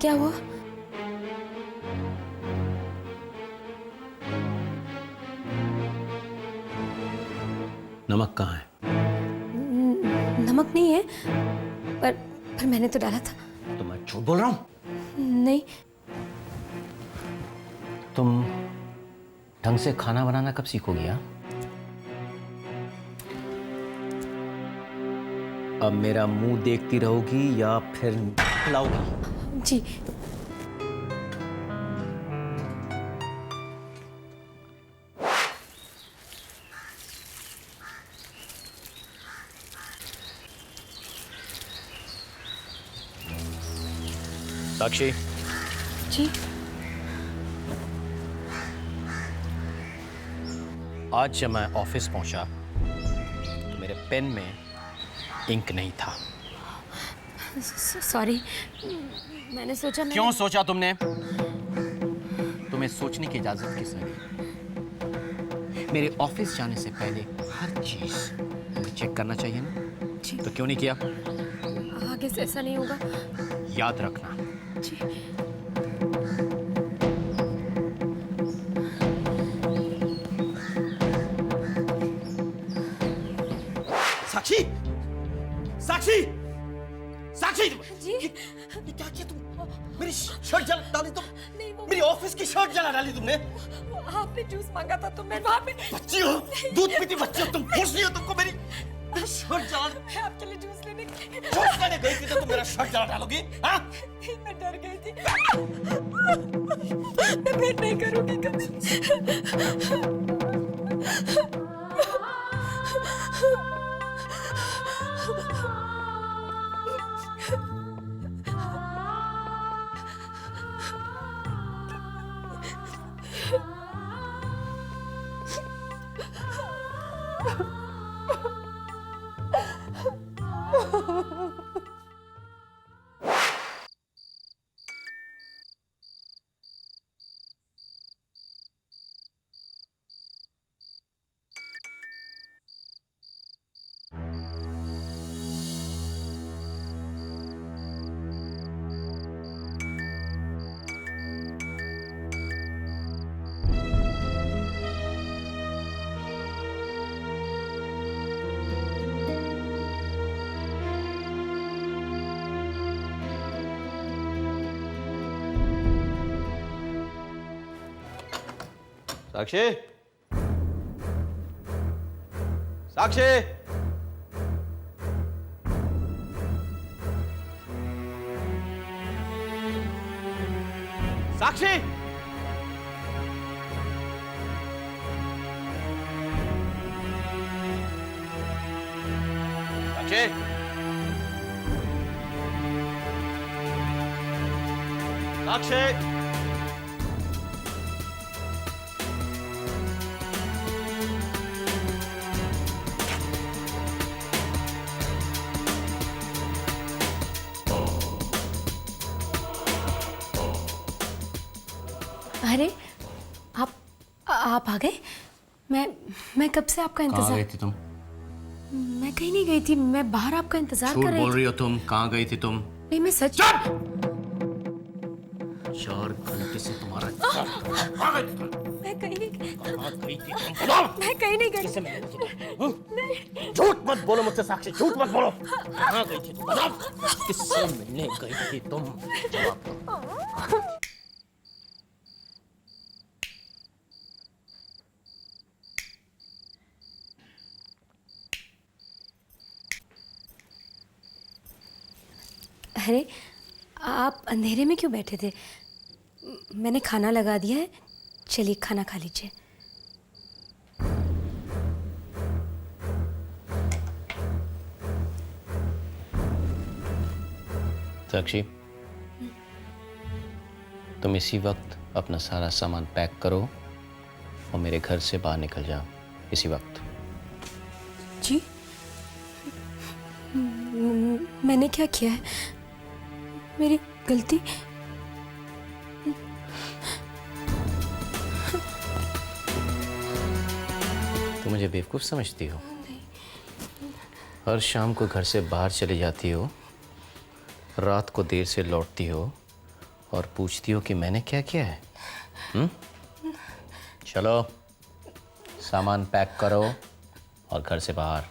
क्या हुआ? नमक कहाँ है? नमक नहीं है, पर मैंने तो डाला था। तो मैं झूठ बोल रहा हूँ? नहीं। तुम ढंग से खाना बनाना कब सीखोगी? हाँ, अब मेरा मुंह देखती रहोगी या फिर खिलाओगी? जी। साक्षी, जी। आज जब मैं ऑफिस पहुंचा तो मेरे पेन में इंक नहीं था। सॉरी, मैंने सोचा क्यों सोचा तुमने? तुम्हें सोचने की इजाजत किसने दी? मेरे ऑफिस जाने से पहले हर चीज तुम्हें चेक करना चाहिए ना? जी। तो क्यों नहीं किया? आगे से ऐसा नहीं होगा। याद रखना। जी। साक्षी, साक्षी, साक्षी! जी। ये क्या किया तुम? मेरी शर्ट जला डाली तुम? नहीं, वो मेरी ऑफिस की शर्ट जला डाली तुमने? आपने जूस मांगा था तो मैं वहाँ पे। बच्ची हो, दूध पीती बच्ची हो तुम, होश नहीं हो तुमको? मेरी शर्ट जला। मैं आपके लिए जूस लेने जूस लेने गई थी तो तुम मेरा शर्ट जला डालोगी? हाँ? मैं डर गई थी। मैं फिर नहीं करूँगी कभी। साक्षी, साक्षी, साक्षी! साक्षी! साक्षी! अरे, आप आ गए? मैं कब से आपका कहाँ इंतजार। गई थी तुम? मैं कहीं नहीं गई थी, मैं बाहर आपका इंतजार झूठ कर रही बोल थी। रही हो तुम। कहाँ गई थी तुम? नहीं, मैं सच। 4 घंटे से तुम्हारा मैं कहीं नहीं गई। कहाँ गई थी तुम? मैं कहीं नहीं गई। किससे मिली थी? झूठ मत बोलो मुझसे साक्षी, झूठ मत बोलो। कहाँ गई थी तुम? बताओ, किससे मिलने गई थी तुम? जवाब दो। अरे, आप अंधेरे में क्यों बैठे थे? मैंने खाना लगा दिया है, चलिए खाना खा लीजिए। साक्षी, तुम इसी वक्त अपना सारा सामान पैक करो और मेरे घर से बाहर निकल जाओ इसी वक्त। जी, मैंने क्या किया है? मेरी गलती? तुम मुझे बेवकूफ़ समझती हो? हर शाम को घर से बाहर चली जाती हो, रात को देर से लौटती हो और पूछती हो कि मैंने क्या किया है। चलो सामान पैक करो और घर से बाहर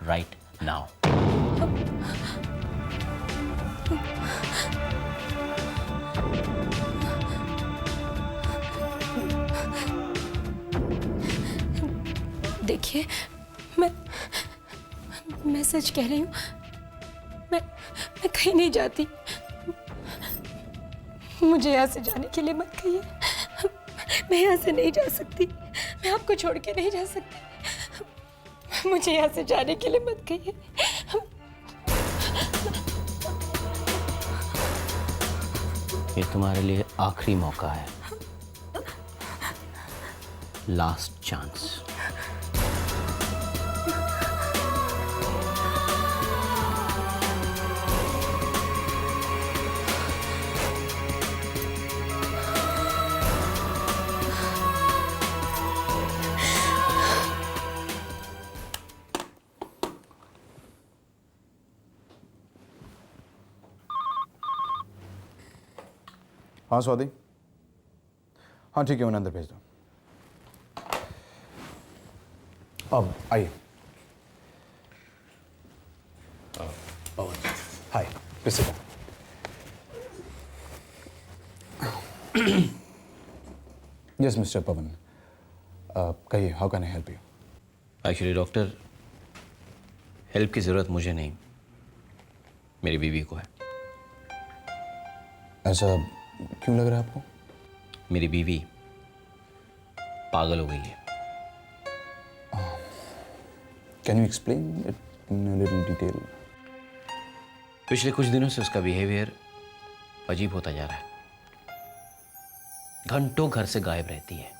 राइट नाउ। देखिए, मैं सच कह रही हूँ। मैं कहीं नहीं जाती। मुझे यहाँ से जाने के लिए मत कहिए। मैं यहाँ से नहीं जा सकती। मैं आपको छोड़ के नहीं जा सकती। मुझे यहाँ से जाने के लिए मत कहिए। ये तुम्हारे लिए आखिरी मौका है, लास्ट चांस। हाँ स्वाति, हाँ ठीक है, उन्हें अंदर भेज दो। अब आइए। Hi, please sit down. Yes mister Pavan, कहिए, how can I help you? Actually doctor, help की ज़रूरत मुझे नहीं, मेरी बीवी को है। ऐसा क्यों लग रहा है आपको? मेरी बीवी पागल हो गई है। Can you explain it in little detail? पिछले कुछ दिनों से उसका बिहेवियर अजीब होता जा रहा है। घंटों घर से गायब रहती है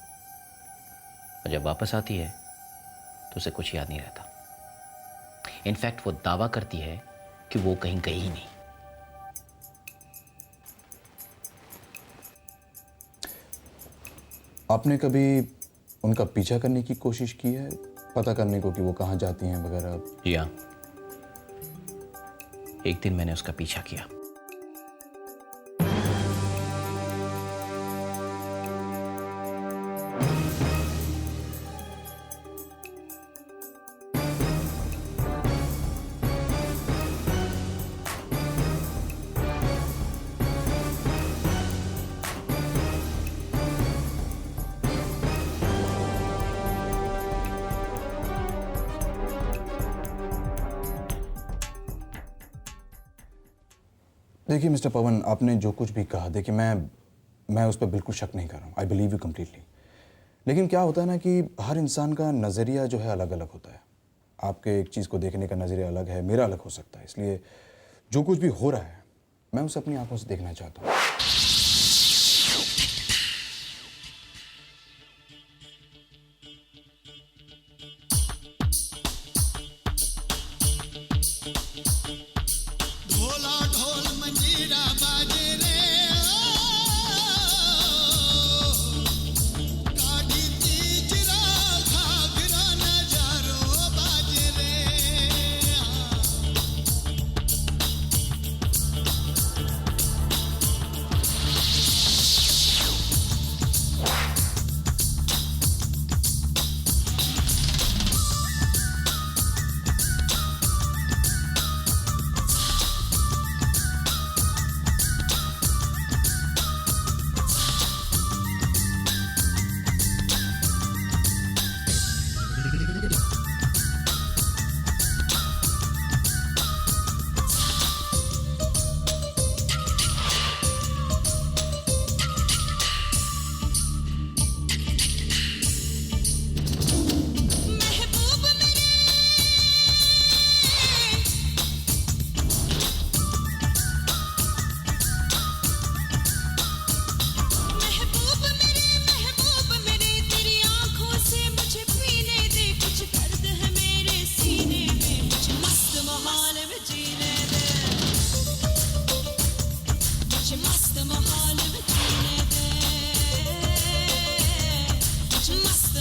और जब वापस आती है तो उसे कुछ याद नहीं रहता। इनफैक्ट वो दावा करती है कि वो कहीं गई ही नहीं। आपने कभी उनका पीछा करने की कोशिश की है, पता करने को कि वो कहाँ जाती हैं वगैरह? जी हाँ, एक दिन मैंने उसका पीछा किया। देखिए मिस्टर पवन, आपने जो कुछ भी कहा, देखिए मैं उस पर बिल्कुल शक नहीं कर रहा हूँ। I believe you completely. लेकिन क्या होता है ना कि हर इंसान का नज़रिया जो है अलग अलग होता है। आपके एक चीज़ को देखने का नज़रिया अलग है, मेरा अलग हो सकता है। इसलिए जो कुछ भी हो रहा है मैं उसे अपनी आंखों से देखना चाहता हूँ।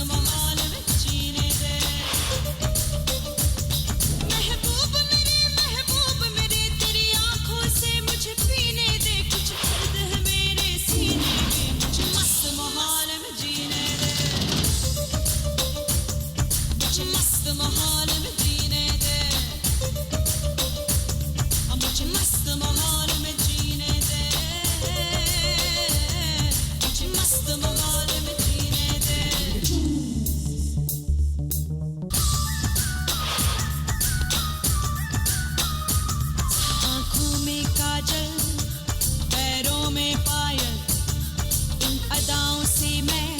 माहौल में जीने दे। महबूब मेरे तेरी आंखों से मुझे पीने दे। कुछ दर्द है मेरे सीने में, मुझे मस्त माहौल में जीने दे। मुझे मस्त माहौल में जीने दे। मुझे मस्त माहौल में जीने दे। मुझे मस्त माहौल में जीने दे। आँखों में काजल, पैरों में पायल, इन अदाओं से मैं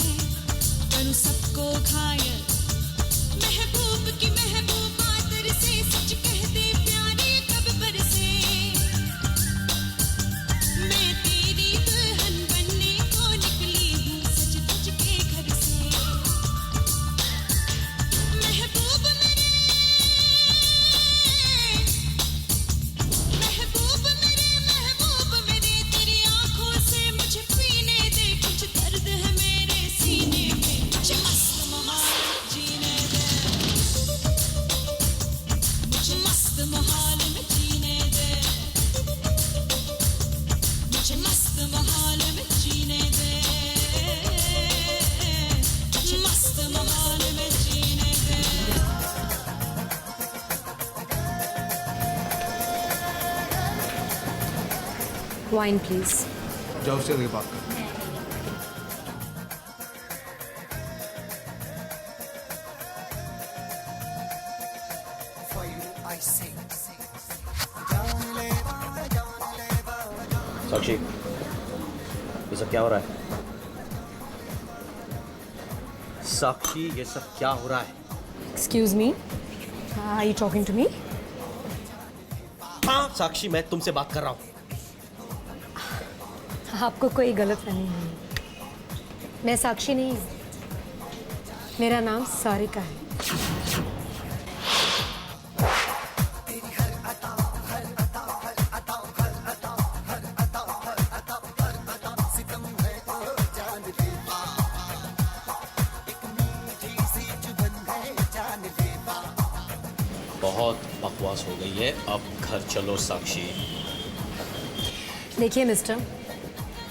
करूँ सबको घायल। महबूब की महबूबा तरसे, सच कहते प्यारे कब बरसे। मैं तेरी दुल्हन बनने को निकली हूँ सज धज के घर से। महबूब मेरे तेरी आंखों से मुझे पीने दे। कुछ दर्द है मेरे सीने में, मुझे मस्त माहौल में जीने दे। मुझे मस्त माहौल में जीने दे। मुझे मस्त माहौल में जीने दे। मुझे मस्त माहौल में जीने दे। Wine please. जाओ उससे आगे बात कर। साक्षी, ये सब क्या हो रहा है? साक्षी, ये सब क्या हो रहा है? Excuse me, are you talking to me? हाँ साक्षी, मैं तुमसे बात कर रहा हूँ। आपको कोई गलतफहमी नहीं है। मैं साक्षी नहीं हूँ, मेरा नाम सारिका है। बहुत बकवास हो गई है, अब घर चलो साक्षी। देखिए मिस्टर,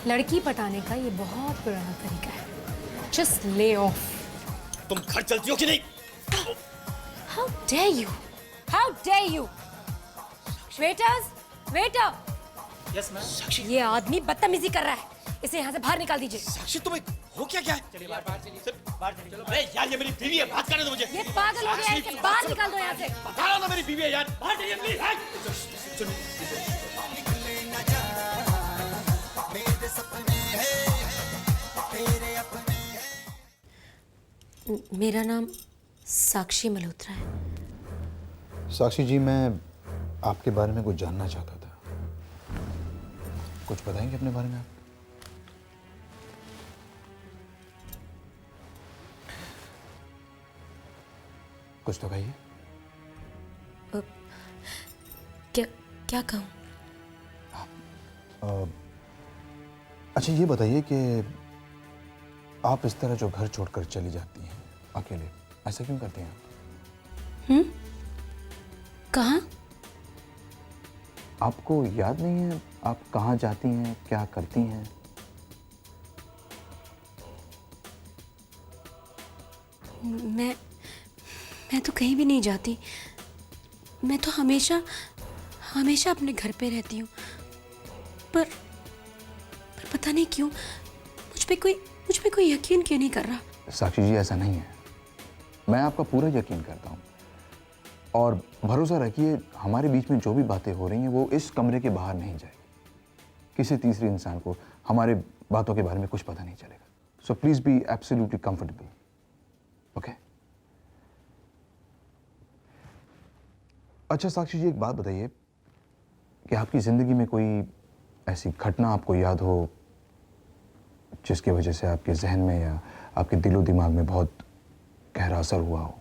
लड़की पटाने का ये बहुत पुराना तरीका है। Just lay off. तुम घर चलती हो कि नहीं? How dare you, how dare you. Waiters, waiter, yes ma'am. Sakshi, ये आदमी बदतमीजी कर रहा है, इसे यहाँ से बाहर निकाल दीजिए। साक्षी तुम्हें हो क्या है? चलिए बाहर चलिए। अरे यार, ये मेरी बीवी है, बात करने दो मुझे। ये पागल हो गया है, इसे बाहर निकाल दो यहाँ से। बता रहा ना मेरी बीवी है यार, बाहर चलिए प्लीज। मेरा नाम साक्षी मल्होत्रा है। साक्षी जी, मैं आपके बारे में कुछ जानना चाहता था। कुछ बताएंगे अपने बारे में आप? कुछ तो कहिए। क्या क्या कहूँ? अच्छा ये बताइए कि आप इस तरह जो घर छोड़कर चली जाती हैं अकेले, ऐसा क्यों करती हैं आप? कहाँ? आपको याद नहीं है आप कहाँ जाती हैं, क्या करती हैं? मैं तो कहीं भी नहीं जाती। मैं तो हमेशा हमेशा अपने घर पे रहती हूँ। पर पता नहीं क्यों मुझ पे कोई यकीन क्यों नहीं कर रहा। साक्षी जी, ऐसा नहीं है। मैं आपका पूरा यकीन करता हूँ और भरोसा रखिए, हमारे बीच में जो भी बातें हो रही हैं वो इस कमरे के बाहर नहीं जाएगी। किसी तीसरे इंसान को हमारे बातों के बारे में कुछ पता नहीं चलेगा। So please be absolutely comfortable, okay? अच्छा साक्षी जी, एक बात बताइए कि आपकी ज़िंदगी में कोई ऐसी घटना आपको याद हो जिसकी वजह से आपके जहन में या आपके दिलो दिमाग में बहुत गहरा असर हुआ हो?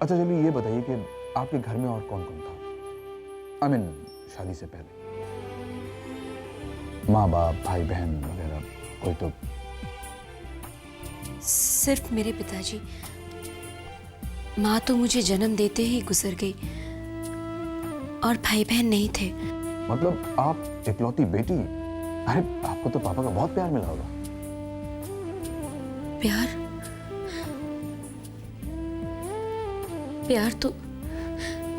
अच्छा चलिए ये बताइए कि आपके घर में और कौन कौन था? I mean, शादी से पहले। माँ बाप, भाई बहन वगैरह कोई तो? सिर्फ मेरे पिताजी। माँ तो मुझे जन्म देते ही गुजर गई और भाई बहन नहीं थे। मतलब आप इकलौती बेटी? अरे आपको तो पापा का बहुत प्यार मिला होगा। प्यार? प्यार तो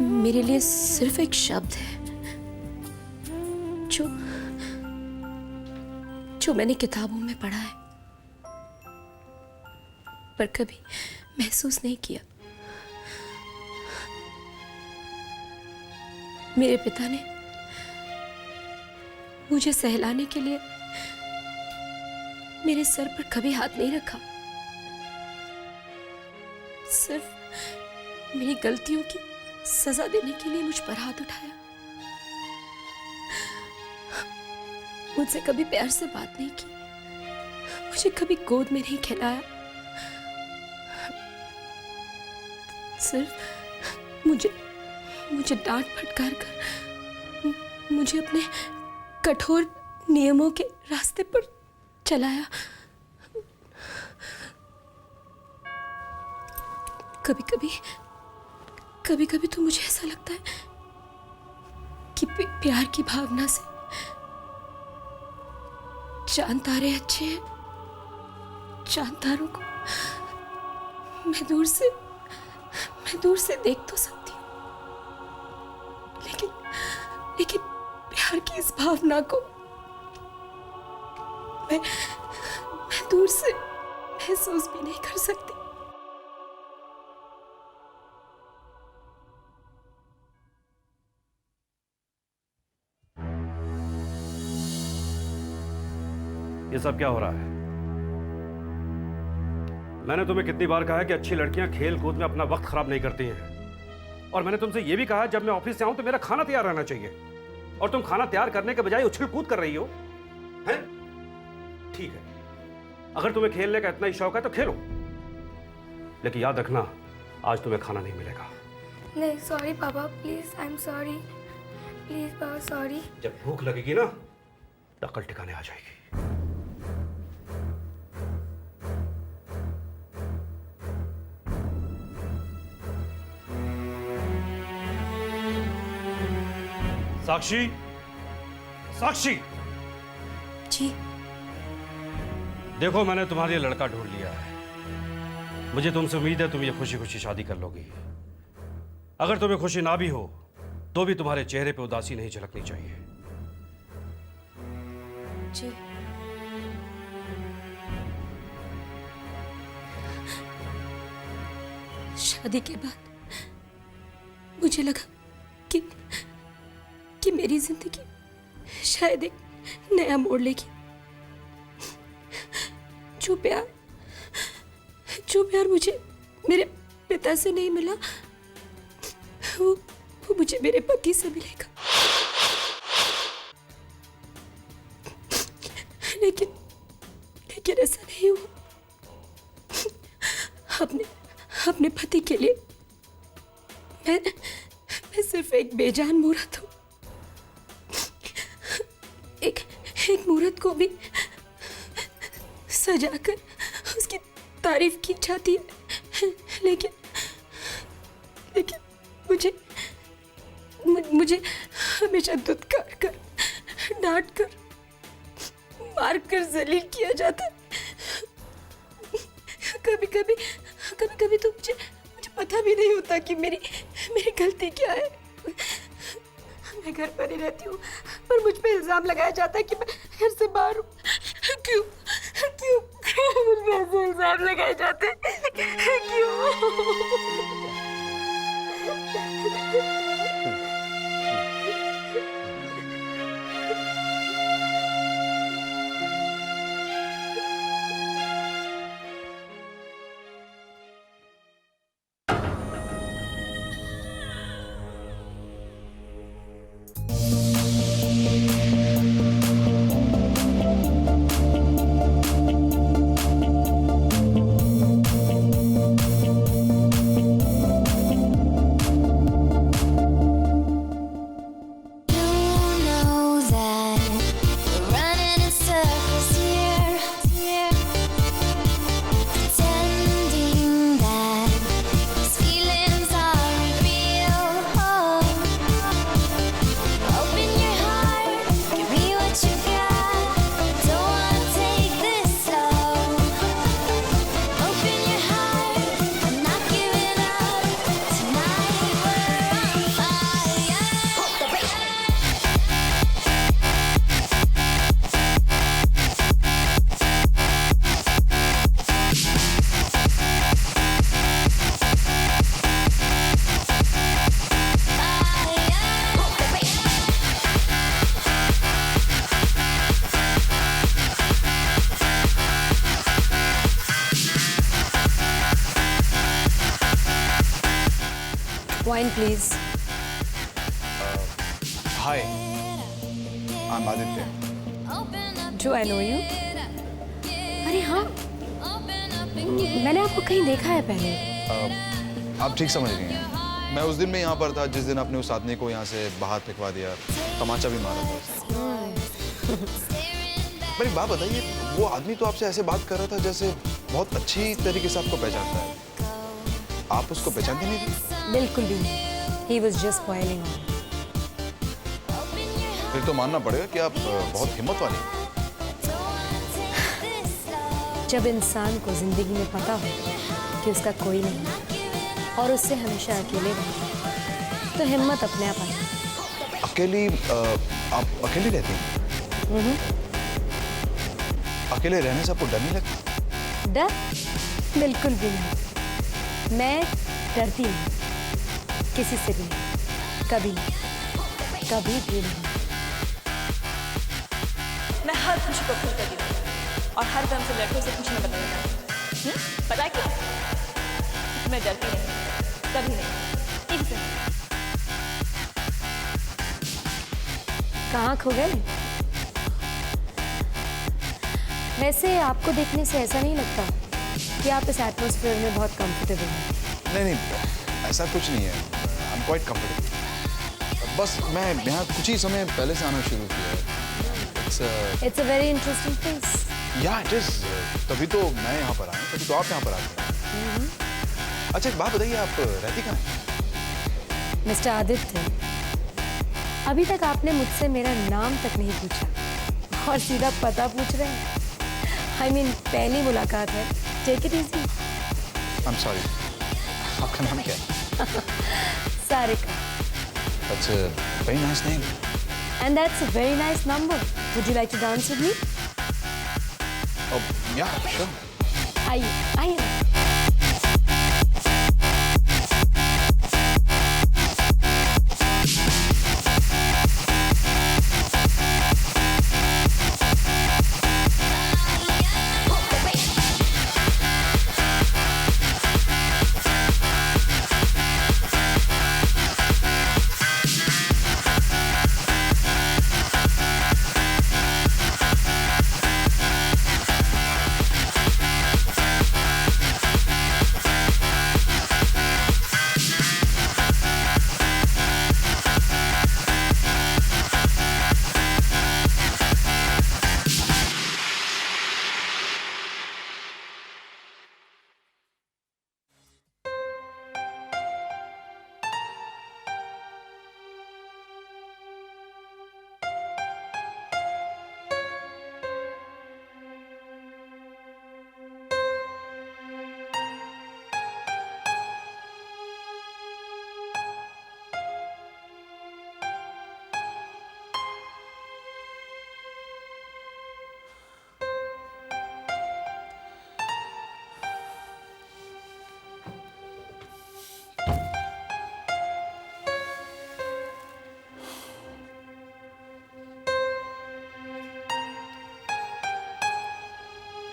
मेरे लिए सिर्फ एक शब्द है जो मैंने किताबों में पढ़ा है, पर कभी महसूस नहीं किया। मेरे पिता ने मुझे सहलाने के लिए मेरे सर पर कभी हाथ नहीं रखा, सिर्फ मेरी गलतियों की सजा देने के लिए मुझ पर हाथ उठाया। मुझसे कभी प्यार से बात नहीं की, मुझे कभी गोद में नहीं खिलाया, सिर्फ मुझे डांट फटकार कर मुझे अपने कठोर नियमों के रास्ते पर चलाया। कभी कभी तो मुझे ऐसा लगता है कि प्यार की भावना से चांद तारे अच्छे हैं, चांद तारों को मैं दूर से देख तो सकती हूँ, लेकिन प्यार की इस भावना को मैं दूर से महसूस भी नहीं कर सकती। ये सब क्या हो रहा है? मैंने तुम्हें कितनी बार कहा है कि अच्छी लड़कियां खेल कूद में अपना वक्त खराब नहीं करती हैं। और मैंने तुमसे यह भी कहा जब मैं ऑफिस से आऊं तो मेरा खाना तैयार रहना चाहिए, और तुम खाना तैयार करने के बजाय उछल कूद कर रही हो। हैं? ठीक है, अगर तुम्हें खेलने का इतना ही शौक है तो खेलो, लेकिन याद रखना आज तुम्हें खाना नहीं मिलेगा। नहीं सॉरी पापा, please I am sorry, please पापा सॉरी। जब भूख लगेगी ना तो अकल ठिकाने आ जाएगी। साक्षी, साक्षी जी। देखो मैंने तुम्हारे लिए लड़का ढूंढ लिया है। मुझे तुमसे उम्मीद है तुम ये खुशी खुशी शादी कर लोगी। अगर तुम्हें खुशी ना भी हो तो भी तुम्हारे चेहरे पे उदासी नहीं झलकनी चाहिए। जी। शादी के बाद मुझे लगा कि मेरी जिंदगी शायद एक नया मोड़ लेगी। जो प्यार मुझे मेरे पिता से नहीं मिला वो मुझे मेरे पति से मिलेगा। लेकिन ऐसा नहीं हुआ। अपने पति के लिए मैं सिर्फ एक बेजान मूर्त हूं। एक मूर्त को भी सजाकर उसकी तारीफ की जाती है, लेकिन मुझे हमेशा धुतकार कर, डांट कर, मार कर जलील किया जाता है। कभी कभी तो मुझे पता भी नहीं होता कि मेरी गलती क्या है। मैं घर पर ही रहती हूँ, पर मुझ पे इल्जाम लगाया जाता है कि मैं घर से बाहर हूँ। क्यों मुझ पे ऐसे इल्जाम लगाए जाते हैं? क्यों? Point please. Hi, I am Aditya. Do I know you? अरे हाँ, मैंने आपको कहीं देखा है पहले। आप ठीक समझ रही हैं। मैं उस दिन में यहाँ पर था जिस दिन आपने उस आदमी को यहाँ से बाहर फेंकवा दिया, तमाचा भी मारा था। पर एक बात बताइए, वो आदमी तो आपसे ऐसे बात कर रहा था जैसे बहुत अच्छी तरीके से आपको पहचानता है। आप उसको पहचानते नहीं थे? बिल्कुल भी नहीं। He was just boiling on. फिर तो मानना पड़ेगा कि आप बहुत हिम्मत वाली हैं। जब इंसान को जिंदगी में पता हो कि उसका कोई नहीं है और उससे हमेशा अकेले रहना है, तो हिम्मत अपने आप आती है। अकेली आप अकेली रहती हैं? अकेले रहने से आपको डर नहीं लगता? डर? बिल्कुल भी नहीं। मैं डरती नहीं किसी से भी, कभी नहीं, कभी भी नहीं। मैं हर खुशी को फूल करती हूँ और हर गम से लड़कों से खुशी में बदलती हूँ। पता है क्यों? मैं डरती नहीं, कभी नहीं, किसी से नहीं। कहाँ खो गए? वैसे आपको देखने से ऐसा नहीं लगता कि आप इस एटमॉस्फेयर में बहुत कंफर्टेबल हैं? नहीं, ऐसा कुछ नहीं है। I am quite comfortable. बस मैं यहाँ कुछ ही समय पहले से आना शुरू किया है। It's a very interesting place. या इट इज। तभी तो मैं यहाँ पर आया, तभी तो आप यहाँ पर आते हैं। अच्छा एक बात बताइए, आप रहती कहाँ हैं? मिस्टर आदित्य, अभी तक आपने मुझसे मेरा नाम तक नहीं पूछा और सीधा पता पूछ रहे हैं। I mean, पहली मुलाकात है। Take it easy. I'm sorry. आपका नाम क्या है? Sarika. That's a very nice name. And that's a very nice number. Would you like to dance with me? Oh, yeah, sure. आइए, आइए।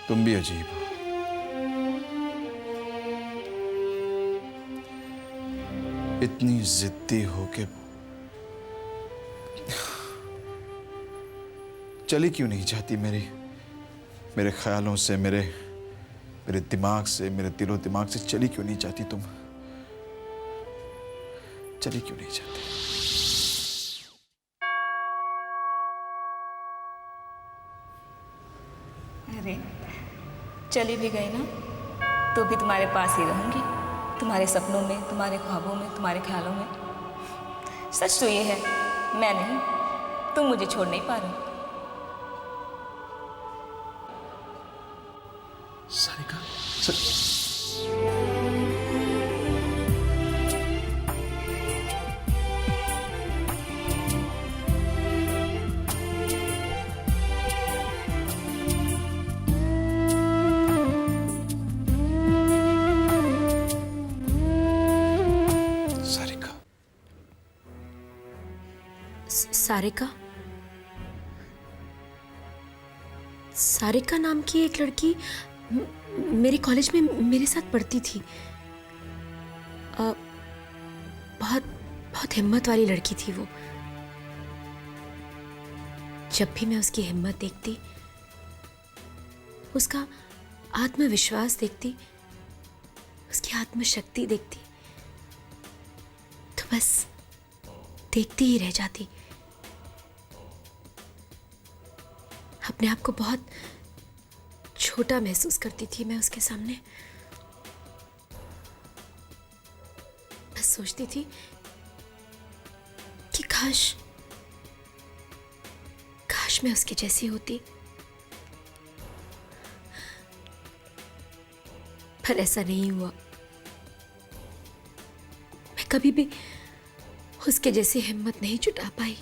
तुम भी अजीब हो। इतनी जिद्दी हो के चली क्यों नहीं जाती मेरे ख्यालों से, मेरे दिमाग से, मेरे दिलो दिमाग से चली क्यों नहीं जाती तुम? चली क्यों नहीं जाती? अरे चली भी गई ना, तो भी तुम्हारे पास ही रहूंगी, तुम्हारे सपनों में, तुम्हारे ख्वाबों में, तुम्हारे ख्यालों में। सच तो ये है, मैं नहीं, तुम मुझे छोड़ नहीं पा रहे। सारिका, सारिका? सारिका नाम की एक लड़की मेरे कॉलेज में मेरे साथ पढ़ती थी। बहुत बहुत बहुत हिम्मत वाली लड़की थी वो। जब भी मैं उसकी हिम्मत देखती, उसका आत्मविश्वास देखती, उसकी आत्मशक्ति देखती, तो बस देखती ही रह जाती। अपने आप को बहुत छोटा महसूस करती थी मैं उसके सामने। बस सोचती थी कि काश मैं उसकी जैसी होती, पर ऐसा नहीं हुआ। मैं कभी भी उसके जैसी हिम्मत नहीं जुटा पाई।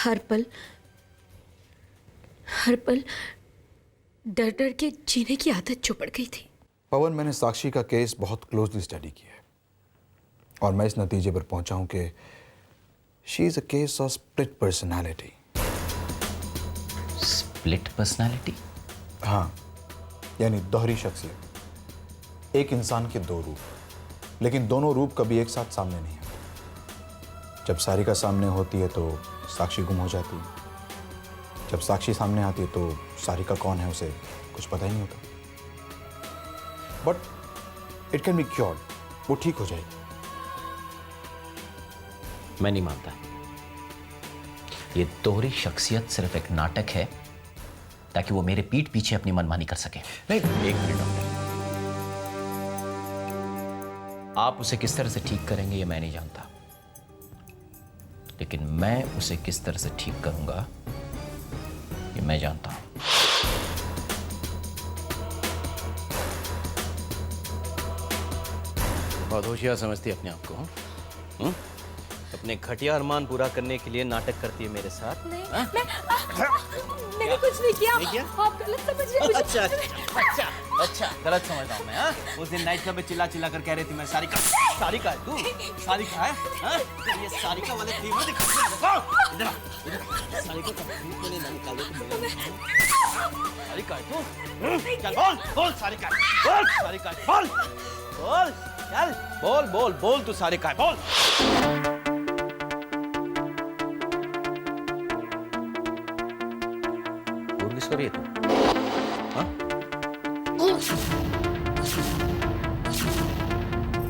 हर पल डर डर के जीने की आदत जो पड़ गई थी। पवन, मैंने साक्षी का केस बहुत क्लोजली स्टडी किया है और मैं इस नतीजे पर पहुंचा हूं कि she is a case of split personality. Split personality? हाँ, यानी दोहरी शख्सियत। एक इंसान के दो रूप, लेकिन दोनों रूप कभी एक साथ सामने नहीं आते। जब सारिका सामने होती है तो साक्षी गुम हो जाती है। जब साक्षी सामने आती है तो सारिका कौन है उसे कुछ पता ही नहीं होता। But it can be cured, वो ठीक हो जाएगी। मैं नहीं मानता। ये दोहरी शख्सियत सिर्फ एक नाटक है ताकि वो मेरे पीठ पीछे अपनी मनमानी कर सके। नहीं, एक मिनट डॉक्टर, आप उसे किस तरह से ठीक करेंगे ये मैं नहीं जानता, लेकिन मैं उसे किस तरह से ठीक करूंगा ये मैं जानता हूं। बहुत होशियार समझती है अपने आप को। हुँ? अपने घटिया अरमान पूरा करने के लिए नाटक करती है मेरे साथ। नहीं, मैंने कुछ नहीं किया। आप गलत समझ रहे हैं। अच्छा गलत समझ रहा हूँ मैं। उस दिन नाइट क्लब में चिल्ला कर कह रही थी मैं सारिका है तू, सारिका है। ये सारिका वाले फीवर दिखा इधर सारिका का मैंने निकाले तो सारिका है तू। चल बोल सारिका बोल तू सारिका है बोल। सॉरी तू।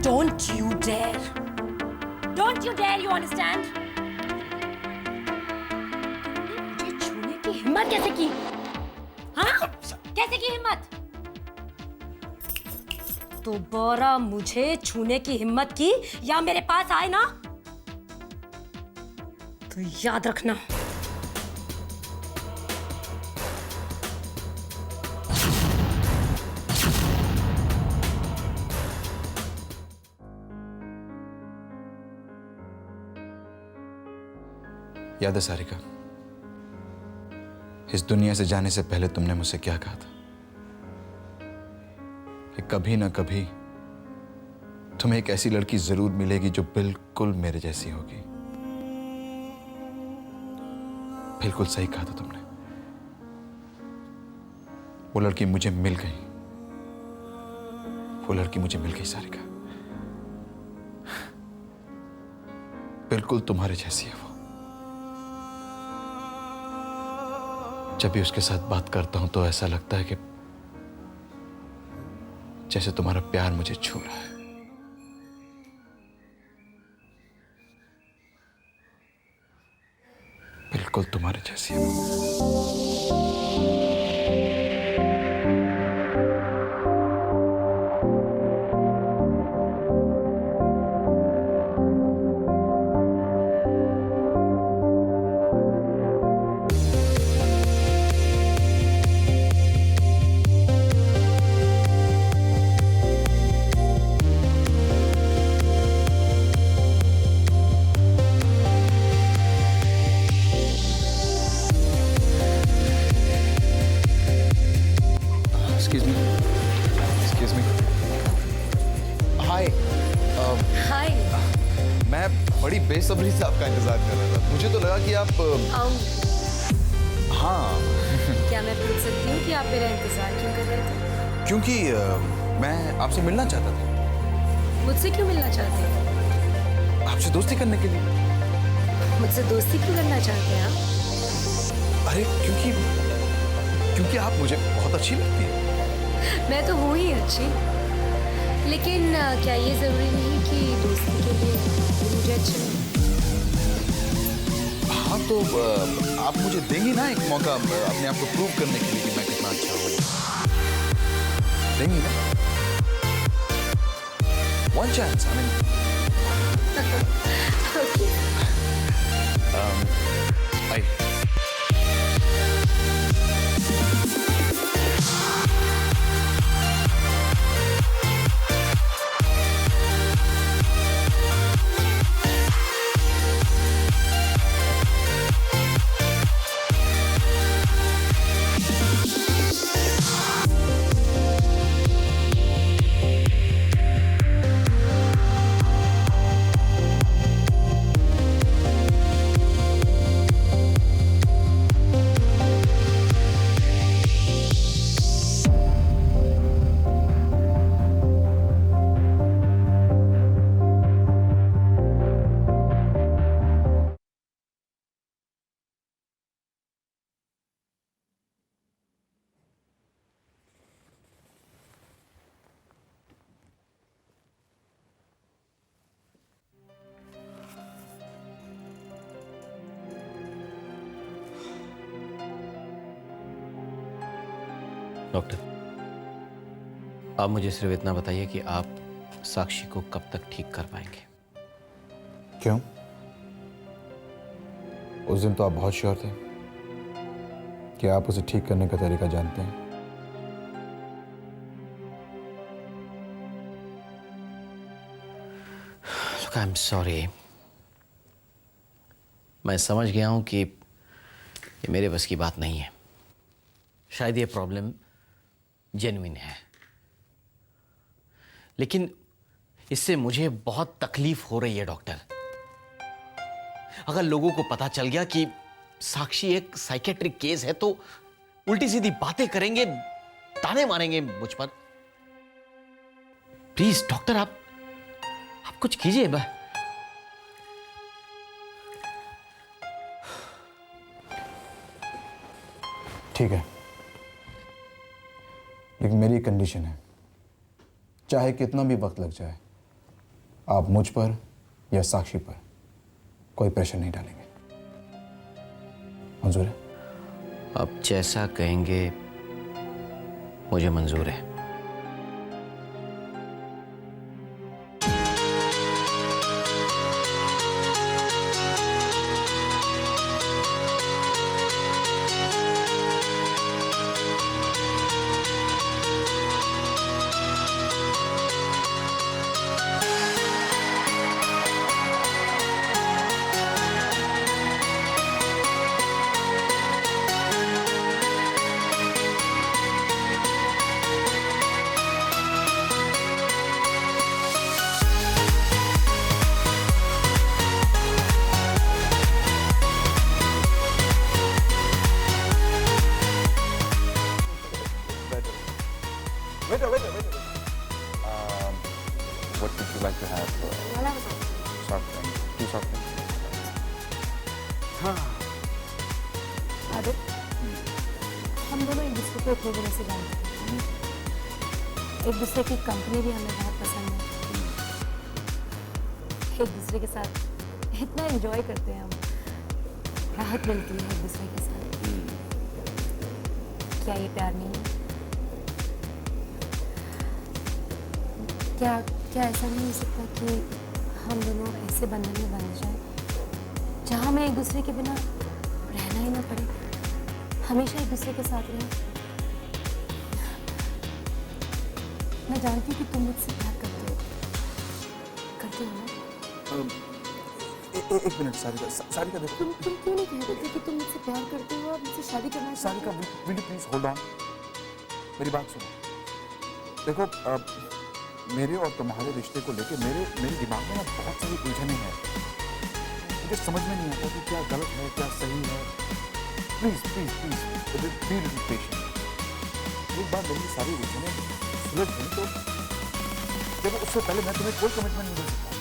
Don't you dare! Don't you dare! You understand? मुझे छूने की हिम्मत कैसे की? हाँ? कैसे की हिम्मत? दोबारा मुझे छूने की हिम्मत की या मेरे पास आए ना, तो याद रखना। याद है सारिका, इस दुनिया से जाने से पहले तुमने मुझसे क्या कहा था कि कभी ना कभी तुम्हें एक ऐसी लड़की जरूर मिलेगी जो बिल्कुल मेरे जैसी होगी। बिल्कुल सही कहा था तुमने। वो लड़की मुझे मिल गई। वो लड़की मुझे मिल गई सारिका, बिल्कुल तुम्हारे जैसी है वो। जब भी उसके साथ बात करता हूं तो ऐसा लगता है कि जैसे तुम्हारा प्यार मुझे छू रहा है। बिल्कुल तुम्हारे जैसी है वो। Excuse me. Hi. हाय। मैं बड़ी बेसब्री से आपका इंतजार कर रहा था। मुझे तो लगा कि आप हाँ। क्या मैं पूछ सकती हूँ कि आप मेरा इंतजार क्यों कर रहे थे? क्योंकि मैं आपसे मिलना चाहता था, मुझसे क्यों मिलना चाहते हैं? आपसे दोस्ती करने के लिए। मुझसे दोस्ती क्यों करना चाहते हैं आप? अरे क्योंकि आप मुझे बहुत अच्छी लगती है। मैं तो हूँ ही अच्छी, लेकिन क्या ये ज़रूरी नहीं कि दोस्ती के लिए मुझे अच्छी लगे? हाँ तो आप मुझे देंगी ना एक मौका अपने आप को प्रूव करने के लिए कि मैं कितना अच्छा हूँ? देंगी ना? One chance, I mean. I doctor, आप मुझे सिर्फ इतना बताइए कि आप साक्षी को कब तक ठीक कर पाएंगे? क्यों? उस दिन तो आप बहुत श्योर थे कि आप उसे ठीक करने का तरीका जानते हैं। Look, I'm sorry. मैं समझ गया हूं कि ये मेरे बस की बात नहीं है। शायद ये प्रॉब्लम जेन्युइन है, लेकिन इससे मुझे बहुत तकलीफ हो रही है डॉक्टर। अगर लोगों को पता चल गया कि साक्षी एक साइकेट्रिक केस है तो उल्टी सीधी बातें करेंगे, ताने मारेंगे मुझ पर। प्लीज डॉक्टर, आप कुछ कीजिए। ठीक है, लेकिन मेरी एक कंडीशन है। चाहे कितना भी वक्त लग जाए, आप मुझ पर या साक्षी पर कोई प्रेशर नहीं डालेंगे। मंजूर है? आप जैसा कहेंगे मुझे मंजूर है। What would you like to have? Soft drink. Two soft drinks. Aditya, हम दोनों एक दूसरे को एक वजह से जानते हैं। एक दूसरे की कंपनी भी हमें बहुत पसंद है। एक दूसरे के साथ इतना एंजॉय करते हैं हम, राहत मिलती है एक दूसरे के साथ। क्या ये प्यार नहीं है? क्या ऐसा नहीं हो सकता कि हम दोनों ऐसे बंधन में बंध जाएं जहाँ हमें एक दूसरे के बिना रहना ही ना पड़े, हमेशा एक दूसरे के साथ रहें? मैं जानती हूँ कि तुम मुझसे प्यार करते हो ना? एक मिनट सारिका देखो। तुम क्यों नहीं कह देते कि तुम मुझसे प्यार करते हो और मुझसे शादी करना चाहते सारिका, हो? Will you please hold on? मेरी बात सुनो। देखो, मेरे और तुम्हारे रिश्ते को लेके मेरे दिमाग में ना बहुत सारी उलझनें हैं। मुझे समझ में नहीं आता कि क्या गलत है, क्या सही है। Please please please be little patient. एक बार मेरी सारी उलझनें सुलझ गई तो देखो उससे पहले मैं तुम्हें कोई कमिटमेंट नहीं दे सकता।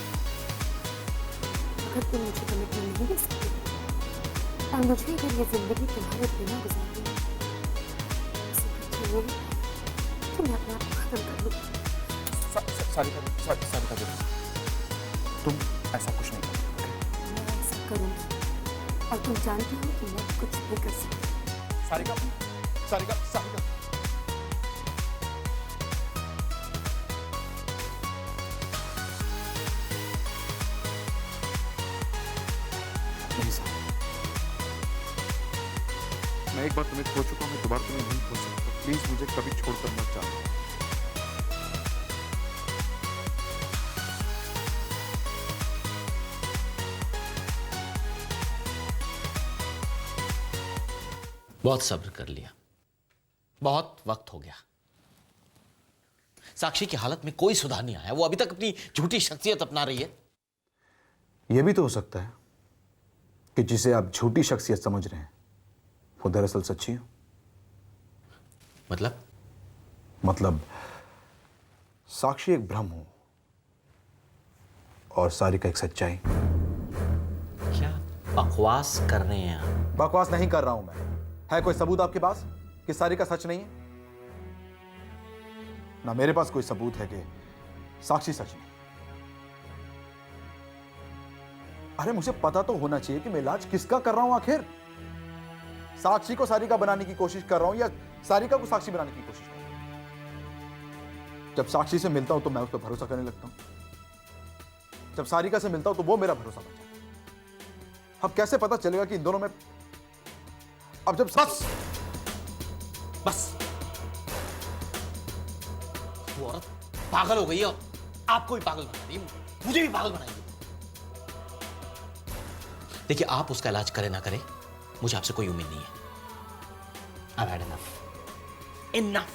अगर तुम मुझे कमिटमेंट नहीं दे सकते और मुझे अगर ये जिंदगी तुम्हारे बिना गुजारनी है, इससे अच्छा ये है कि मैं अपने आप को खत्म कर लूँ। सारिका देखो, तुम ऐसा कुछ नहीं करो। मैं ऐसा करूँगी और तुम जानती हो कि मैं कुछ नहीं कर सकती। सारिका, सारिका, सारिका। मैं एक बार तुम्हें खो चुका हूं, मैं दोबारा तुम्हें नहीं खो सकता। प्लीज मुझे कभी छोड़कर मत जाना। बहुत सब्र कर लिया, बहुत वक्त हो गया। साक्षी की हालत में कोई सुधार नहीं आया। वो अभी तक अपनी झूठी शख्सियत अपना रही है। यह भी तो हो सकता है कि जिसे आप झूठी शख्सियत समझ रहे हैं वो दरअसल सच्ची हो। मतलब साक्षी एक भ्रम हो और सारिका एक सच्चाई। क्या बकवास कर रहे हैं आप? बकवास नहीं कर रहा हूं मैं। है कोई सबूत आपके पास कि सारिका सच नहीं है? ना मेरे पास कोई सबूत है कि साक्षी सच नहीं। अरे मुझे पता तो होना चाहिए कि मैं इलाज किसका कर रहा हूं आखिर। साक्षी को सारिका बनाने की कोशिश कर रहा हूं या सारिका को साक्षी बनाने की कोशिश कर रहा हूं? जब साक्षी से मिलता हूं तो मैं उस पर भरोसा करने लगता हूं। जब सारिका से मिलता हूं तो वो मेरा भरोसा बन जाता है। अब कैसे पता चलेगा कि इन दोनों में अब जब बस वो औरत पागल हो गई है। आपको भी पागल बना रही है, मुझे भी पागल बनाएगी। देखिए, आप उसका इलाज करें ना करें, मुझे आपसे कोई उम्मीद नहीं है। I've had enough. Enough.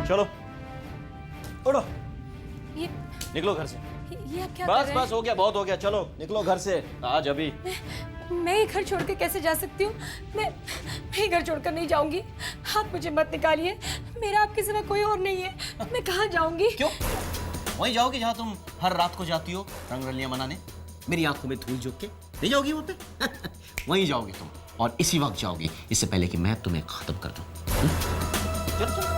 चलो उड़ो, ये निकलो घर से। ये आप क्या कर बस रहे बस हो गया, बहुत हो गया। चलो निकलो घर से आज अभी। मैं ये घर छोड़ के कैसे जा सकती हूँ? मैं ये घर छोड़कर नहीं जाऊंगी। आप मुझे मत निकालिए। मेरा आपके सिवा कोई और नहीं है। मैं कहाँ जाऊंगी? क्यों? वहीं जाओगी जहाँ तुम हर रात को जाती हो रंगरलियां मनाने। मेरी आंखों में धूल झोंक के नहीं जाओगी वहाँ पे? वहीं जाओगी तुम, और इसी वक्त जाओगी, इससे पहले कि मैं तुम्हें खत्म कर दूं। चलो चलो।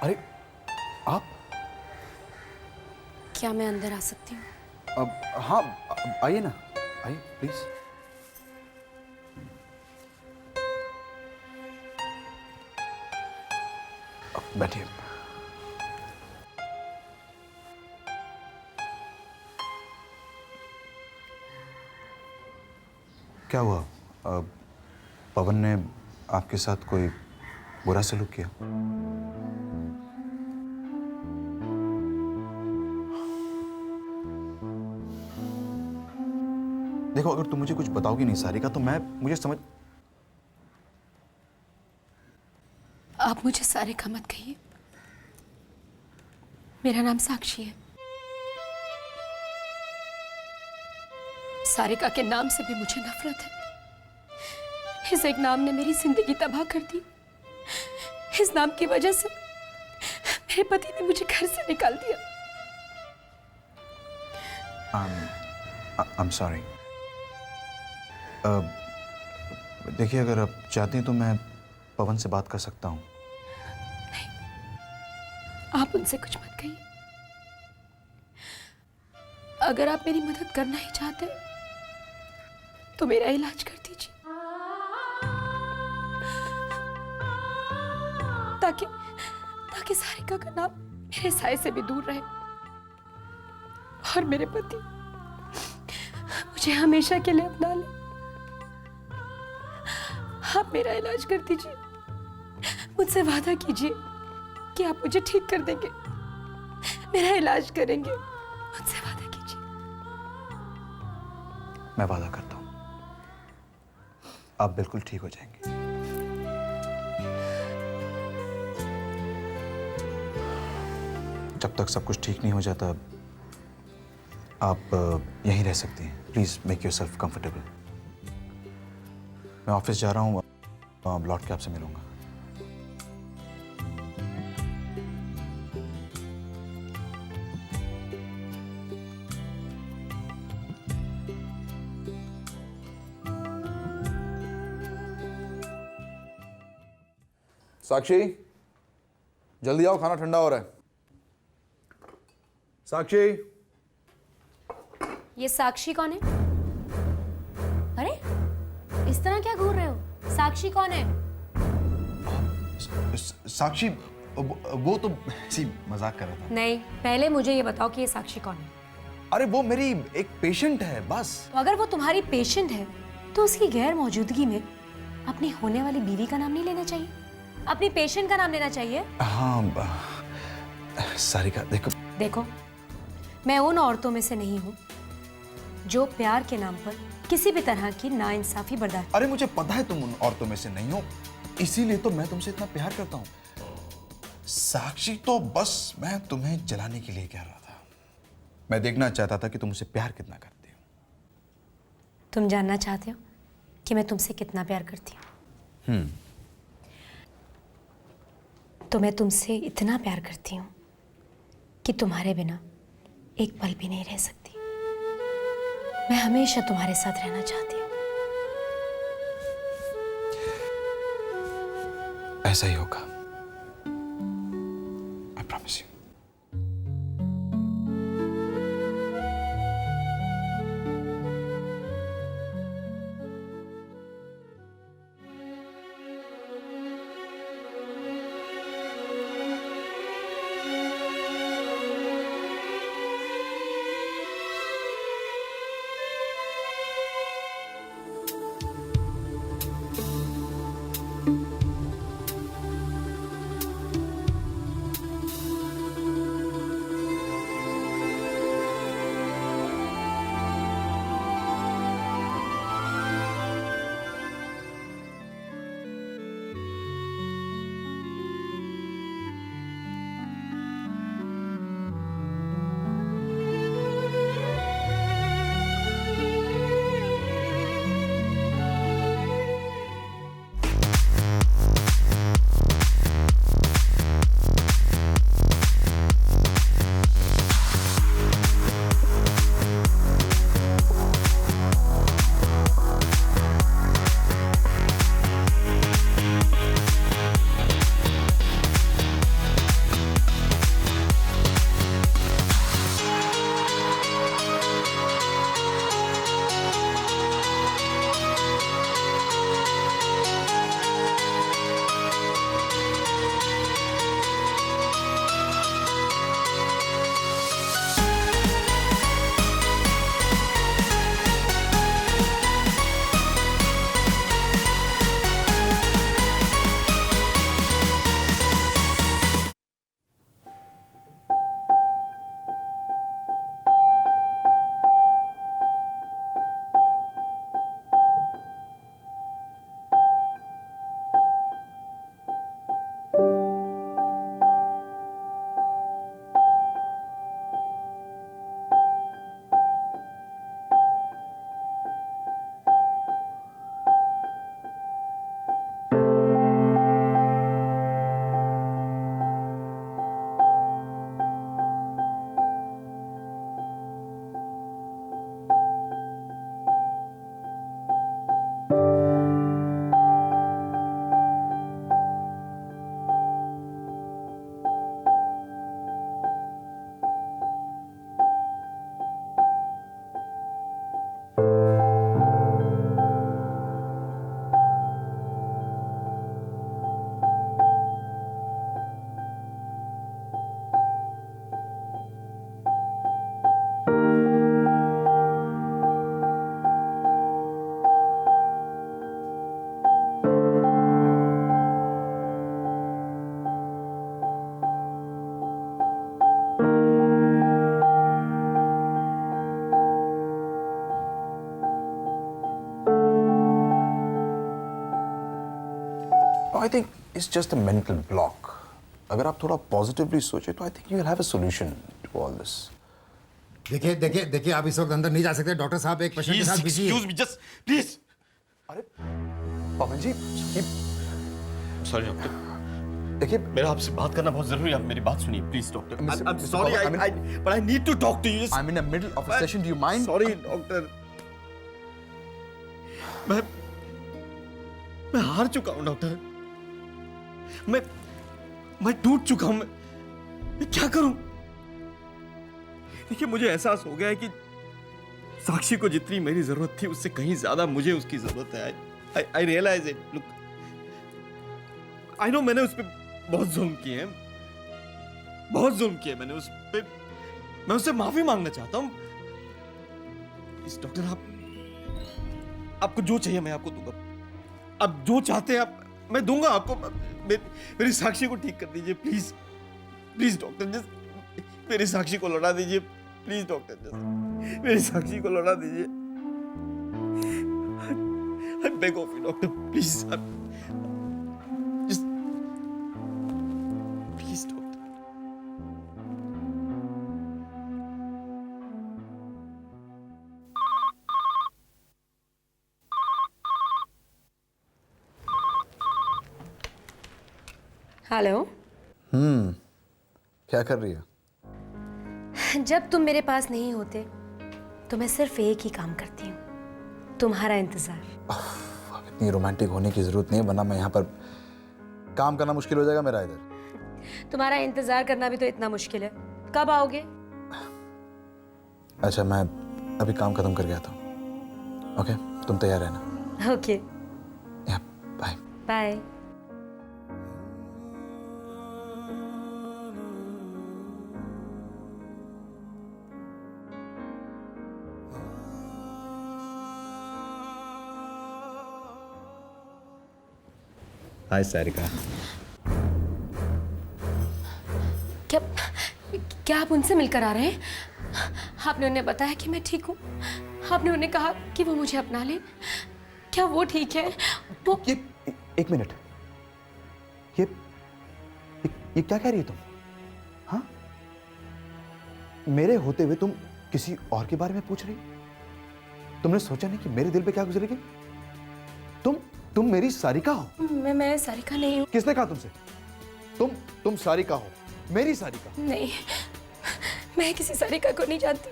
अरे आप क्या मैं अंदर आ सकती हूँ? अब हाँ, आइए ना, आइए प्लीज। बैठिए। क्या हुआ? पवन ने आपके साथ कोई बुरा सलूक किया? देखो, अगर तुम मुझे कुछ बताओगी नहीं सारिका तो मुझे समझ। आप मुझे सारिका मत कहिए। मेरा नाम साक्षी है। सारिका के नाम से भी मुझे नफरत है। इस एक नाम ने मेरी जिंदगी तबाह कर दी। इस नाम की वजह से मेरे पति ने मुझे घर से निकाल दिया। I'm sorry. देखिए, अगर आप चाहते हैं तो मैं पवन से बात कर सकता हूँ। नहीं, आप उनसे कुछ मत कहिए। अगर आप मेरी मदद करना ही चाहते हैं तो मेरा इलाज कर दीजिए, ताकि सारिका का नाम मेरे साये से भी दूर रहे और मेरे पति मुझे हमेशा के लिए अपना ले। आप मेरा इलाज कर दीजिए। मुझसे वादा कीजिए कि आप मुझे ठीक कर देंगे, मेरा इलाज करेंगे। मुझसे वादा कीजिए। मैं वादा करता हूँ आप बिल्कुल ठीक हो जाएंगे। जब तक सब कुछ ठीक नहीं हो जाता आप यहीं रह सकती हैं। Please make your self comfortable. मैं ऑफिस जा रहा हूँ, लौट के आपसे मिलूंगा। साक्षी, जल्दी आओ, खाना ठंडा हो रहा है। साक्षी। ये साक्षी कौन है? अरे इस तरह क्या घूर रहे हो? साक्षी कौन है? साक्षी वो तो ऐसी मजाक कर रहा था। नहीं, पहले मुझे ये बताओ कि ये साक्षी कौन है? अरे वो मेरी एक पेशेंट है बस। तो अगर वो तुम्हारी पेशेंट है तो उसकी गैर मौजूदगी में अपनी होने वाली बीवी का नाम नहीं लेना चाहिए, अपनी पेशेंट का नाम लेना चाहिए। हाँ सारिका, देखो, मैं उन औरतों में से नहीं हूँ जो प्यार के नाम पर किसी भी तरह की नाइंसाफी बर्दाश्त। अरे मुझे पता है तुम उन औरतों में से नहीं हो, इसीलिए तो मैं तुमसे इतना प्यार करता हूँ। साक्षी तो बस मैं तुम्हें जलाने के लिए कह रहा था। मैं देखना चाहता था कि तुम मुझसे प्यार कितना करती हो। तुम जानना चाहते हो कि मैं तुमसे कितना प्यार करती हूँ? तो मैं तुमसे इतना प्यार करती हूँ कि तुम्हारे बिना एक पल भी नहीं रह सकती। मैं हमेशा तुम्हारे साथ रहना चाहती हूँ। ऐसा ही होगा, I promise you. I think it's just a mental block. अगर आप थोड़ा पॉजिटिवली सोचे तो I think you will have a solution to all this. देखिए देखिए देखिए, आप इस वक्त अंदर नहीं जा सकते. डॉक्टर साहब एक पेशेंट के साथ बिजी है. Excuse me, just please. अरे पवन जी, Sorry, doctor. देखिए मेरा आपसे बात करना बहुत जरूरी है. आप मेरी बात सुनिए, please, doctor. I'm Mr. sorry, Pawar, but I need to talk to you. Just I am in the middle of a session. Do you mind? sorry, doctor. मैं हार चुका हूं डॉक्टर. मैं टूट चुका हूं. मैं क्या करूं? देखिए, मुझे एहसास हो गया है कि साक्षी को जितनी मेरी जरूरत थी उससे कहीं ज्यादा मुझे उसकी जरूरत है. I realise it. Look, I know मैंने उस पर बहुत जुल्म किए हैं. बहुत जुल्म किए मैंने उस पे. मैं उससे माफी मांगना चाहता हूं. इस डॉक्टर, आपको जो चाहिए मैं आपको दूंगा. आप जो चाहते हैं आप मैं दूंगा आपको. मेरी साक्षी को ठीक कर दीजिए प्लीज. प्लीज डॉक्टर, जस्ट मेरी साक्षी को लौटा दीजिए. प्लीज डॉक्टर, जस्ट मेरी साक्षी को लौटा दीजिए. I beg of you doctor, please. Just please doctor. Hello. क्या कर रही है? जब तुम मेरे पास नहीं होते तो मैं सिर्फ एक ही काम करती हूँ, तुम्हारा इंतजार. अब इतनी रोमांटिक होने की जरूरत नहीं है, वरना मैं यहाँ पर काम करना मुश्किल हो जाएगा मेरा इधर. तुम्हारा इंतजार करना भी तो इतना मुश्किल है. कब आओगे? अच्छा, मैं अभी काम खत्म करके आता हूँ. ओके, तुम तैयार रहना. ओके, या बाय. बाय. हाय सारिका. क्या क्या आप उनसे मिलकर आ रहे हैं? आपने उन्हें बताया कि मैं ठीक हूँ? आपने उन्हें कहा कि वो मुझे अपना ले? क्या वो ठीक है? वो ये एक मिनट, ये क्या कह रही है तुम? हाँ, मेरे होते हुए तुम किसी और के बारे में पूछ रही? तुमने सोचा नहीं कि मेरे दिल पे क्या गुजरेगी? तुम मेरी सारिका हो. मैं सारिका नहीं हूँ. किसने कहा तुमसे? तुम सारिका हो, मेरी सारिका. नहीं, मैं किसी सारिका को नहीं जानती.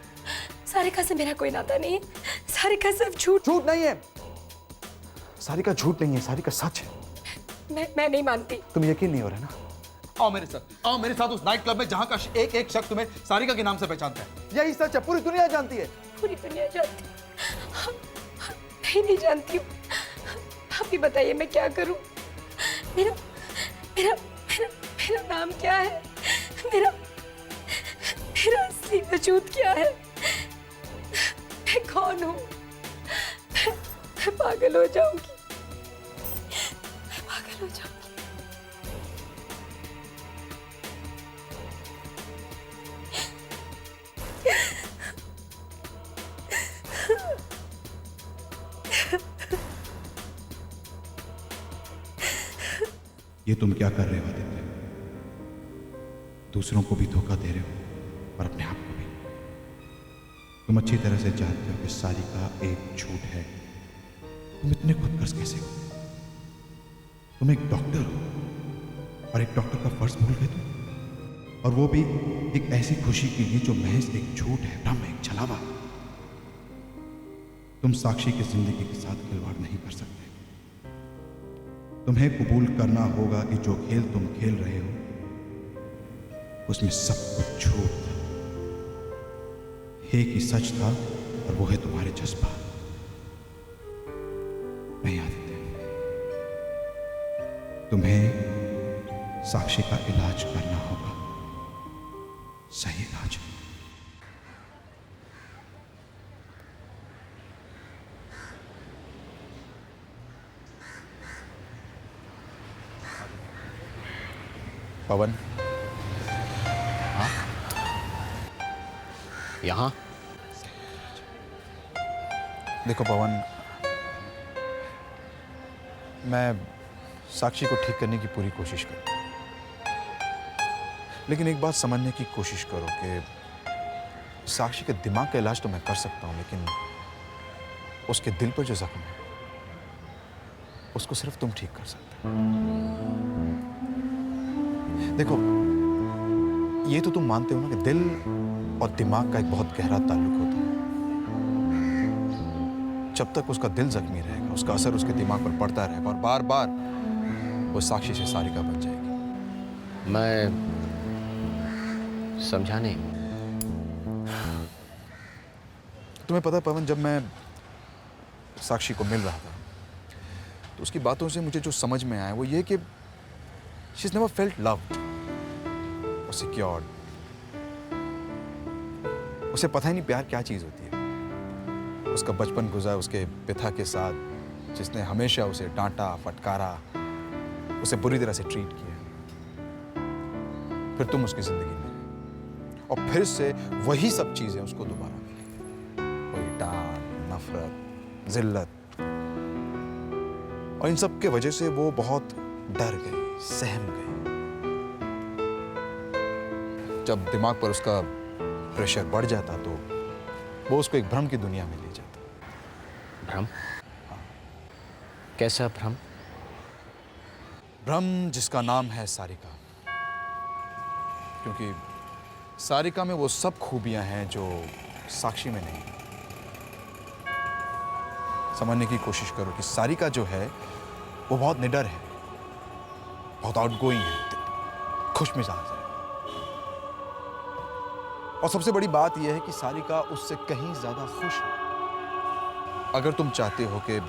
सारिका से मेरा कोई नाता नहीं है. सारिका सिर्फ झूठ नहीं है. सारिका झूठ नहीं है, सारिका सच है. मैं नहीं मानती. तुम यकीन नहीं हो रहा ना? आओ मेरे साथ उस नाइट क्लब में जहां का एक शख्स तुम्हें सारिका के नाम से पहचानता है. यही सच है, पूरी दुनिया जानती है. पूरी दुनिया जानती है. मैं नहीं जानती हूँ. आप ही बताइए मैं क्या करूं? मेरा मेरा मेरा मेरा नाम क्या है? मेरा मेरा असली वजूद क्या है? मैं कौन हूं? मैं पागल हो जाऊंगी. मैं पागल हो जाऊंगी. ये तुम क्या कर रहे हो आदित्य? दूसरों को भी धोखा दे रहे हो और अपने आप को भी. तुम अच्छी तरह से जानते हो कि सारिका एक झूठ है. तुम इतने खुदगर्ज कैसे हो? तुम एक डॉक्टर हो और एक डॉक्टर का फर्ज भूल गए तुम. और वो भी एक ऐसी खुशी के लिए जो महज एक झूठ है, भ्रम, एक छलावा. तुम साक्षी की जिंदगी के साथ खिलवाड़ नहीं कर सकते. तुम्हें कबूल करना होगा कि जो खेल तुम खेल रहे हो उसमें सब कुछ झूठ था. एक ही सच था और वो है तुम्हारे जज्बा. नहीं आदित्य, तुम्हें साक्षी का इलाज करना होगा. सही इलाज. पवन. हाँ? यहाँ? देखो पवन, मैं साक्षी को ठीक करने की पूरी कोशिश करो, लेकिन एक बात समझने की कोशिश करो कि साक्षी के दिमाग का इलाज तो मैं कर सकता हूं, लेकिन उसके दिल पर जो जख्म है उसको सिर्फ तुम ठीक कर सकते हो। देखो, ये तो तुम मानते हो ना कि दिल और दिमाग का एक बहुत गहरा ताल्लुक होता है। जब तक उसका दिल जख्मी रहेगा, उसका असर उसके दिमाग पर पड़ता रहेगा और बार बार वो साक्षी से सारिका बन जाएगी। मैं समझा नहीं। तुम्हें पता है पवन, जब मैं साक्षी को मिल रहा था तो उसकी बातों से मुझे जो समझ में आया वो ये कि she is never felt loved और सिक्योर्ड। उसे पता ही नहीं प्यार क्या चीज होती है। उसका बचपन गुजरा उसके पिता के साथ, जिसने हमेशा उसे डांटा, फटकारा, उसे बुरी तरह से ट्रीट किया। फिर तुम उसकी जिंदगी में और फिर से वही सब चीजें उसको दोबारा मिली। वही डांट, नफरत, जिल्लत, और इन सब के वजह से वो बहुत डर गई, सहम गई। जब दिमाग पर उसका प्रेशर बढ़ जाता तो वो उसको एक भ्रम की दुनिया में ले जाता। भ्रम? कैसा भ्रम? भ्रम जिसका नाम है सारिका, क्योंकि सारिका में वो सब खूबियां हैं जो साक्षी में नहीं। समझने की कोशिश करो कि सारिका जो है वो बहुत निडर है, बहुत आउटगोइंग है, खुश मिजाज है। और सबसे बड़ी बात यह है कि सारिका उससे कहीं ज्यादा खुश है। अगर तुम चाहते हो कि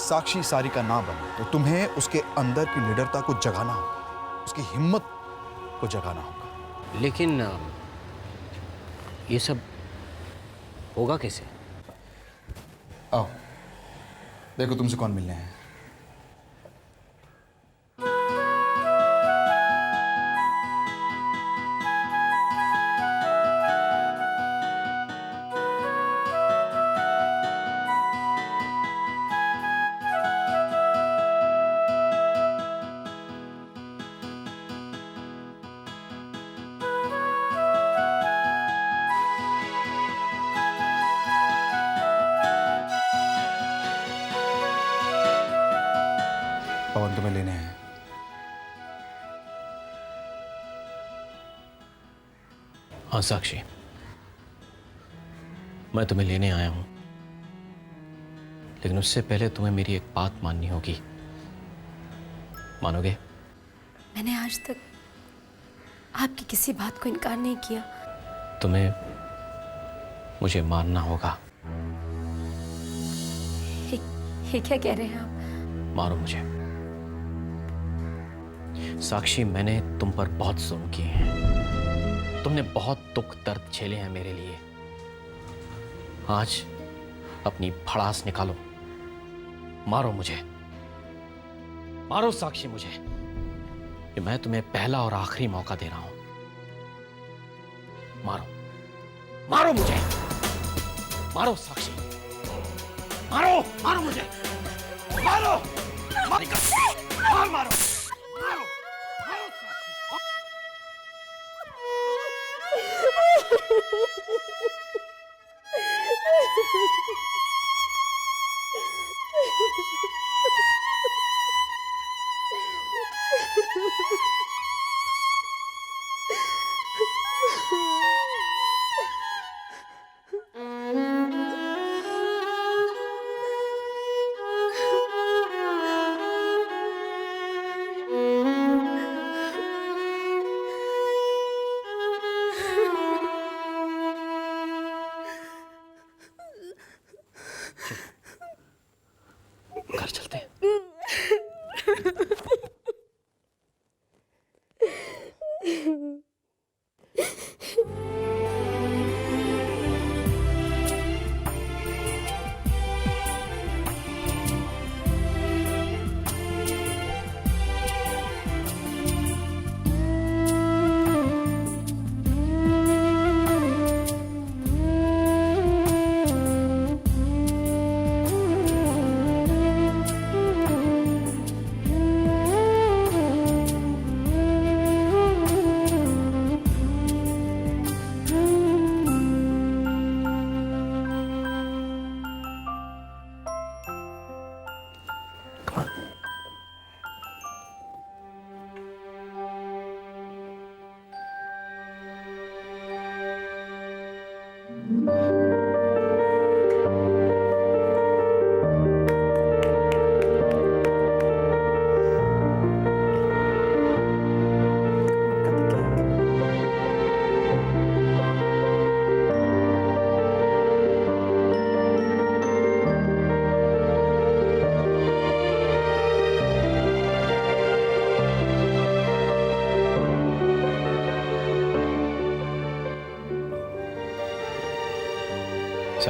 साक्षी सारिका ना बने तो तुम्हें उसके अंदर की निडरता को जगाना होगा, उसकी हिम्मत को जगाना होगा। लेकिन ये सब होगा कैसे? आओ देखो तुमसे कौन मिलने हैं। पवन तुम्हें लेने हैं। हाँ साक्षी, मैं तुम्हें लेने आया हूं, लेकिन उससे पहले तुम्हें मेरी एक बात माननी होगी। मानोगे? मैंने आज तक आपकी किसी बात को इनकार नहीं किया। तुम्हें मुझे मानना होगा। ये क्या कह रहे हैं आप? मारो मुझे। साक्षी, मैंने तुम पर बहुत जुल्म किए हैं। तुमने बहुत दुख दर्द झेले हैं मेरे लिए। आज अपनी भड़ास निकालो, मारो मुझे, मारो साक्षी मुझे। कि मैं तुम्हें पहला और आखिरी मौका दे रहा हूं। मारो, मारो मुझे, मारो साक्षी, मारो, मारो मुझे, मारो, मारो, मारो, मारो।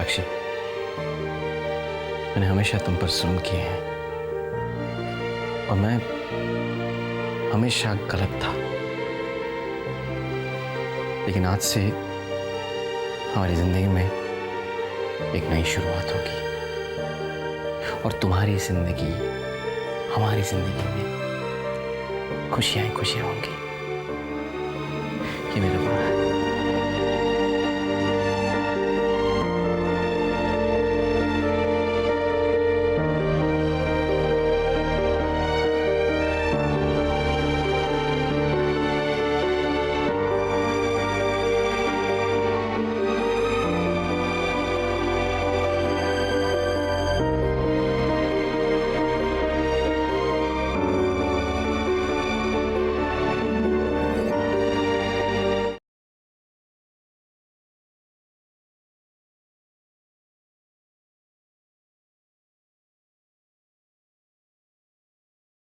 साक्षी, मैंने हमेशा तुम पर जुल्म किए हैं और मैं हमेशा गलत था, लेकिन आज से हमारी जिंदगी में एक नई शुरुआत होगी और तुम्हारी जिंदगी हमारी जिंदगी में खुशियां ही खुशियां होंगी। ये मेरा